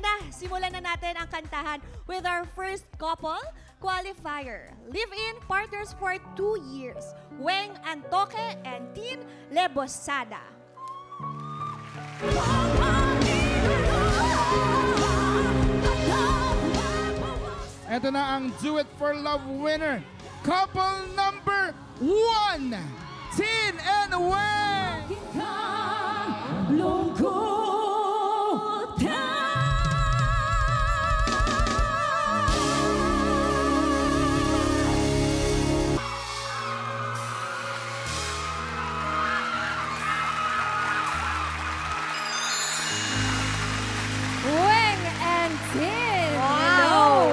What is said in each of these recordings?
na, simulan na natin ang kantahan with our first couple qualifier. Live-in partners for 2 years, Weng Antoque and Tin Lebosada. Ito na ang Do It For Love winner. Couple number 1, Tin and Weng! Weng and Tin! Wow!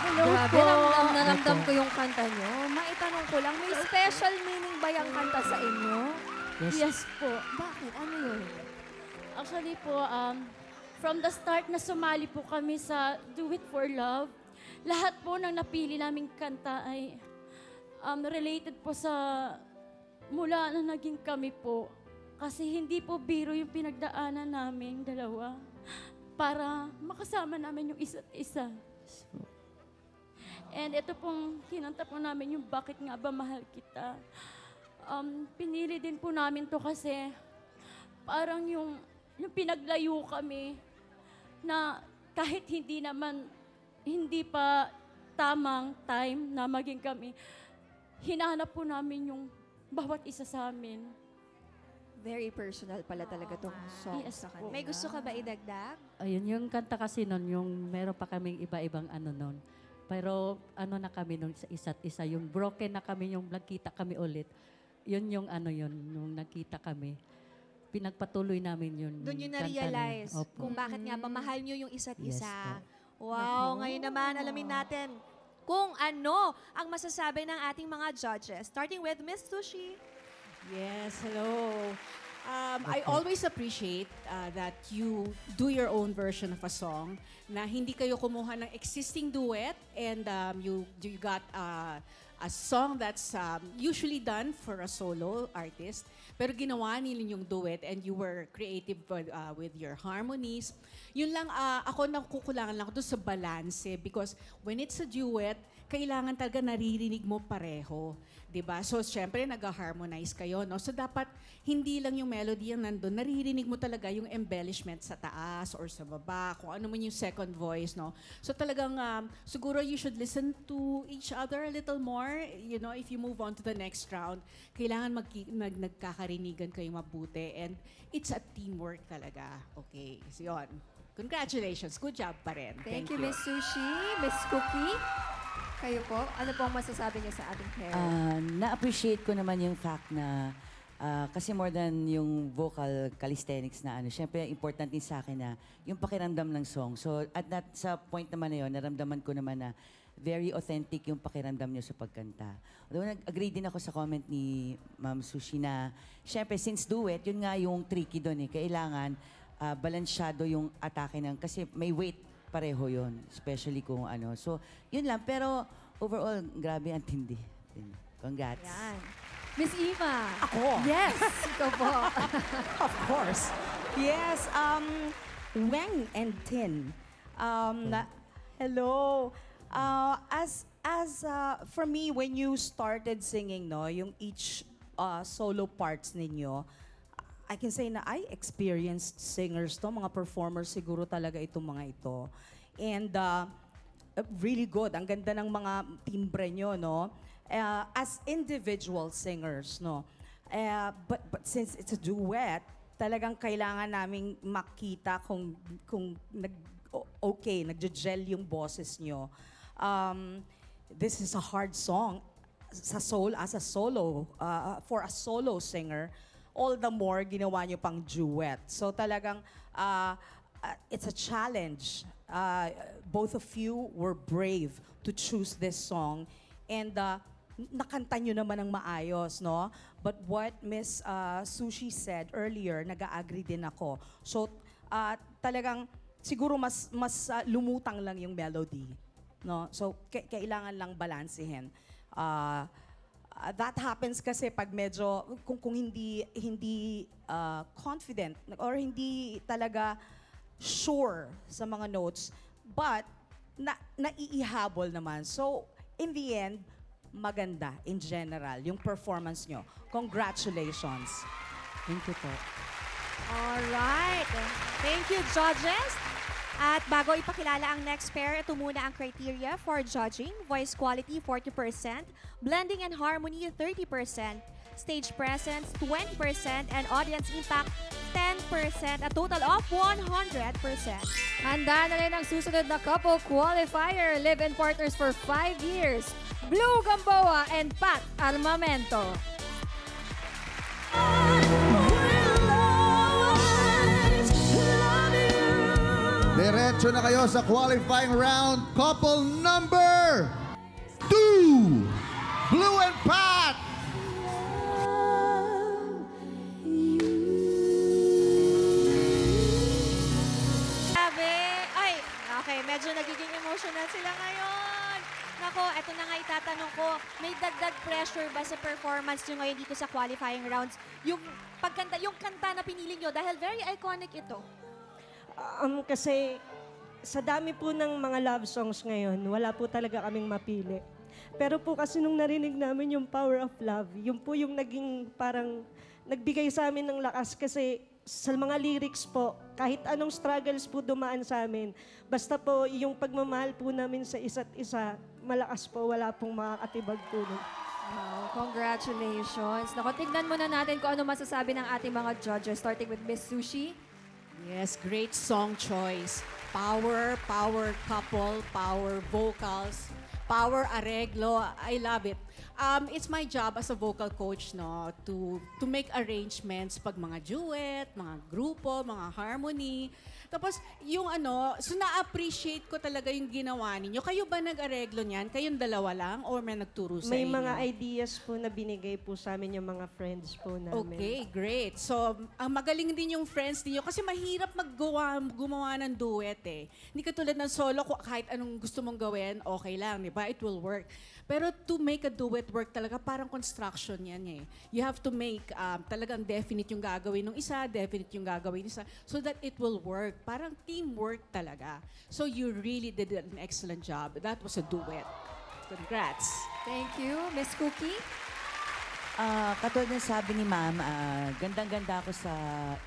Hello Grabe, po. naramdam ko yung kanta nyo. Maitanong ko lang, may special meaning ba yung kanta sa inyo? Yes po. Bakit? Ano yun? Actually po, from the start na sumali po kami sa Do It For Love, lahat po ng napili naming kanta ay related po sa mula na naging kami po. Kasi hindi po biro yung pinagdaanan namin dalawa para makasama namin yung isa't isa. And ito pong kinanta po namin yung Bakit Nga Ba Mahal Kita. Pinili din po namin to kasi parang yung pinaglayo kami na kahit hindi pa tamang time na maging kami, hinanap po namin yung bawat isa sa amin. Very personal pala talaga tong song Yes sa po. kanila. May gusto ka ba idagdag? Ayun, yung kanta kasi nun, yung meron pa kaming iba-ibang ano nun. Pero ano na kami nun sa isa't isa, yung broken na kami, yung nagkita kami ulit. Yun yung ano yun, nung nagkita kami. Pinagpatuloy namin yun. Doon yun kanta na-realize nun. Opo. kung bakit nga ba mahal nyo yung isa't Yes isa. po. Wow, ngayon naman alamin natin kung ano ang masasabi ng ating mga judges. Starting with Miss Sushi. Yes, hello. I always appreciate that you do your own version of a song na hindi kayo kumuha ng existing duet and you got a song that's usually done for a solo artist pero ginawa nila yung duet and you were creative with your harmonies. Yun lang, ako nakukulangan lang doon sa balance because when it's a duet, kailangan talaga naririnig mo pareho. Diba? So, syempre, nag-harmonize kayo, no? So, dapat hindi lang yung melody yung nandun, naririnig mo talaga yung embellishment sa taas or sa baba, kung ano man yung second voice, no? So, talagang, siguro you should listen to each other a little more. You know, if you move on to the next round, kailangan nagkakarinigan kayo mabuti. And it's a teamwork talaga. Okay, so yun. Congratulations. Good job pa rin. Thank you, Miss Sushi. Miss Cookie. Kayo po, ano po ang masasabi niyo sa ating pair? Na-appreciate ko naman yung fact na kasi more than yung vocal calisthenics na ano, syempre important din sa akin na yung pakiramdam ng song. So sa point naman na yun, naramdaman ko naman na very authentic yung pakiramdam nyo sa pagkanta. Although nag-agree din ako sa comment ni Ma'am Sushi na syempre since duet, yun nga yung tricky doon eh. Kailangan balansyado yung atake ng, kasi may weight pareho yon, especially kung ano. So, yun lang. Pero overall, grabe ang tindi. Congrats. Yan. Miss Eva. Ako? Yes, ikaw po. Of course. Yes, Weng and Tin. Hello. For me, when you started singing, no, yung each solo parts ninyo, I can say na I experienced singers to, mga performers siguro talaga itong mga ito. And really good. Ang ganda ng mga timbre nyo, no? As individual singers, no? But since it's a duet, talagang kailangan naming makita kung nagje-gel yung boses nyo. This is a hard song as a solo, for a solo singer. All the more, ginawa nyo pang duet. So talagang, it's a challenge. Both of you were brave to choose this song. And nakanta nyo naman ng maayos, no? But what Miss Sushi said earlier, nag-agree din ako. So talagang, siguro mas lumutang lang yung melody. No? So kailangan lang balansehin. That happens kasi pag medyo, kung hindi confident or hindi talaga sure sa mga notes, but naiihabol naman. So, in the end, maganda in general yung performance nyo. Congratulations. Thank you po. Alright. Thank you, judges. At bago ipakilala ang next pair, ito muna ang criteria for judging. Voice quality, 40%. Blending and harmony, 30%. Stage presence, 20%. And audience impact, 10%. A total of 100%. Handa na rin ang susunod na couple qualifier. Live-in partners for 5 years. Blue Gamboa and Pat Armamento. Diretso na kayo sa qualifying round. Couple number 2, Blue and Pat. Sabi, ay, okay, medyo nagiging emotional sila ngayon. Nako, eto na nga itatanong ko, may dagdag pressure ba sa performance nyo ngayon dito sa qualifying rounds? Yung pagkanta, yung kanta na pinili nyo, dahil very iconic ito. Kasi sa dami po ng mga love songs ngayon, wala po talaga kaming mapili. Pero po kasi nung narinig namin yung Power of Love, yun po yung naging parang nagbigay sa amin ng lakas kasi sa mga lyrics po, kahit anong struggles po dumaan sa amin, basta po yung pagmamahal po namin sa isa't isa, malakas po, wala pong makakatibag po nun. Wow, congratulations. Naku, tignan muna natin kung ano masasabi ng ating mga judges, starting with Miss Sushi. Yes, great song choice. Power, power couple, power vocals, power arreglo. I love it. It's my job as a vocal coach no to make arrangements pag mga duet, mga grupo, mga harmony. Tapos yung so na-appreciate ko talaga yung ginawa ninyo. Kayo ba nag-areglo niyan? Kayong dalawa lang or may nagturo sa May inyo? mga ideas po na binigay po sa amin yung mga friends po namin. Okay, great. So, magaling din yung friends niyo kasi mahirap gumawa ng duet eh. Hindi katulad ng solo, kahit anong gusto mong gawin, okay lang, di ba? It will work. Pero to make a duet work talaga, parang construction yan eh. You have to make talagang definite yung gagawin ng isa, definite yung gagawin ng isa, so that it will work. Parang teamwork talaga. So you really did an excellent job. That was a duet. Congrats. Thank you. Miss Cookie? Katulad ng sabi ni Ma'am, gandang-ganda ako sa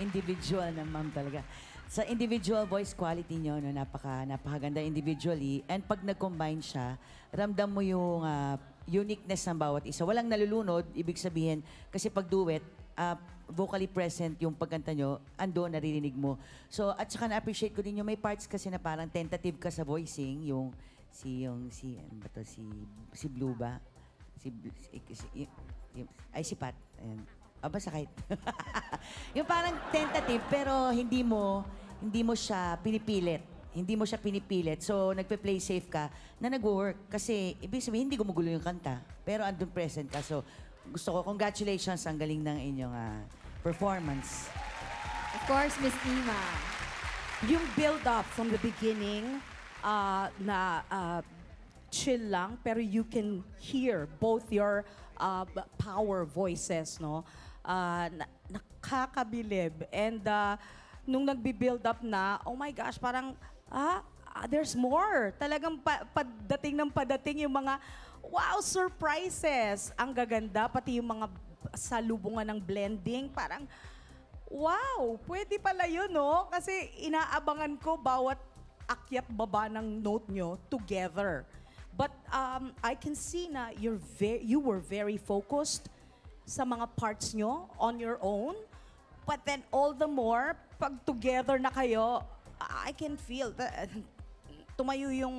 individual ng Ma'am talaga. Sa individual voice quality nyo, no, napakaganda individually. And pag nag-combine siya, ramdam mo yung uniqueness ng bawat isa. Walang nalulunod, ibig sabihin, kasi pag duet, vocally present yung pagkanta nyo, ando, naririnig mo. So, at saka na-appreciate ko din yung may parts kasi na parang tentative ka sa voicing, ano ba to, si Blue ba? Si Pat. Ayan. Basta kahit. Yung parang tentative, pero hindi mo siya pinipilit. Hindi mo siya pinipilit. So, nagpe-play safe ka na nag-work. Kasi, ibig sabihin, hindi gumugulo yung kanta. Pero andun present ka. So, gusto ko, congratulations, ang galing ng inyong performance. Of course, Miss Ima. Yung build-up from the beginning, chill lang, pero you can hear both your power voices, no? Nakakabilib. And nung nagbi-build up na, oh my gosh, parang, there's more. Talagang padating yung mga, wow, surprises. Ang gaganda, pati yung mga salubungan ng blending, parang, wow, pwede pala yun, no? Kasi inaabangan ko bawat akyat baba ng note nyo together. But I can see na you were very focused sa mga parts nyo on your own. But then all the more, pag together na kayo, I can feel, tumayo yung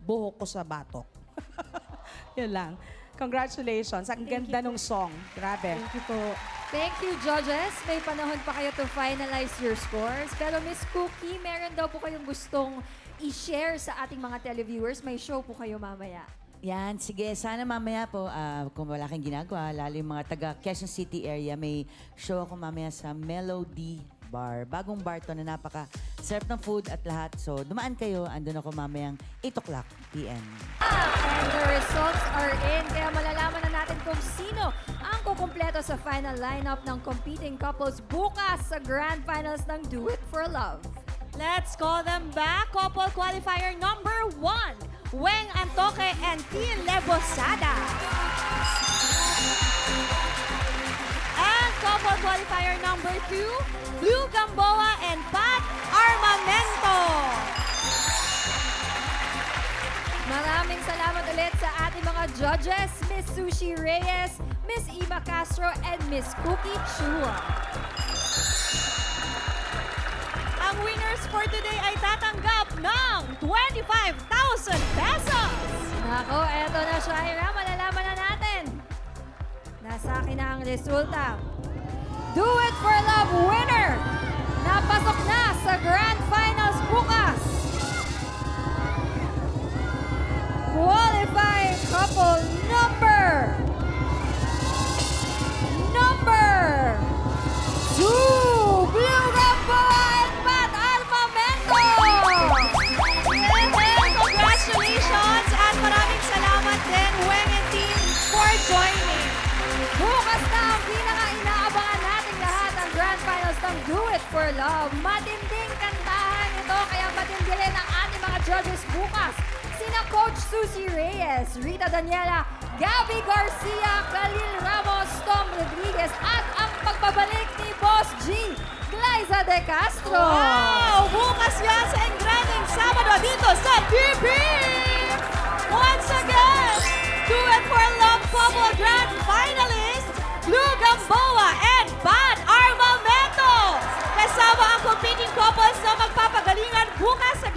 buhok ko sa batok. Yun lang. Congratulations. Ang ganda ng song. Grabe. Thank you po. Thank you, judges. May panahon pa kayo to finalize your scores. Pero Miss Cookie, meron daw po kayong gustong i-share sa ating mga televiewers. May show po kayo mamaya. Yan, sige. Sana mamaya po, kung wala kang ginagawa, lalo yung mga taga Quezon City area, may show ako mamaya sa Melody Bar. Bagong bar to na napaka-sarap ng food at lahat. So, dumaan kayo. Andun ako mamayang 8 o'clock p.m. And the results are in. Kaya malalaman na natin kung sino ang kukumpleto sa final lineup ng competing couples bukas sa grand finals ng Do It For Love. Let's call them back. Couple qualifier number 1, Weng Antoque and Tin Lebosada. And couple qualifier number 2, Blue Gamboa and Pat Armamento. Maraming salamat ulit sa ating mga judges, Miss Sushi Reyes, Miss Ima Castro, and Miss Cookie Chua. Ang winners for today ay tatanggap ng 25,000 pesos. Nako, eto na siya, Ira. Malalaman na natin. Nasa akin na ang resulta. Do It For Love winner! Napasok na sa Grand Finals bukas. Qualifying couple number 2, Blue Gamboa and Pat Armamento! Congratulations at maraming salamat din, Weng and team, for joining. Bukas na ang pinaka-inaabangan nating lahat ang Grand Finals ng Do It For Love. Matinding kantahan ito, kaya matindi rin ang ating mga judges bukas. Sina Coach Susie Reyes, Rita Daniela, Gabby Garcia, Khalil Ramos, Tom Rodriguez, at ang pagbabalik ni Boss G, Glyza De Castro. Wow! Bukas yan sa Engranding Sabado dito sa TV! Once again, Do It For Love Couple Grand Finalist, Blue Gamboa and Pat Armamento! Kasama ang competing couples na magpapagalingan bukas sa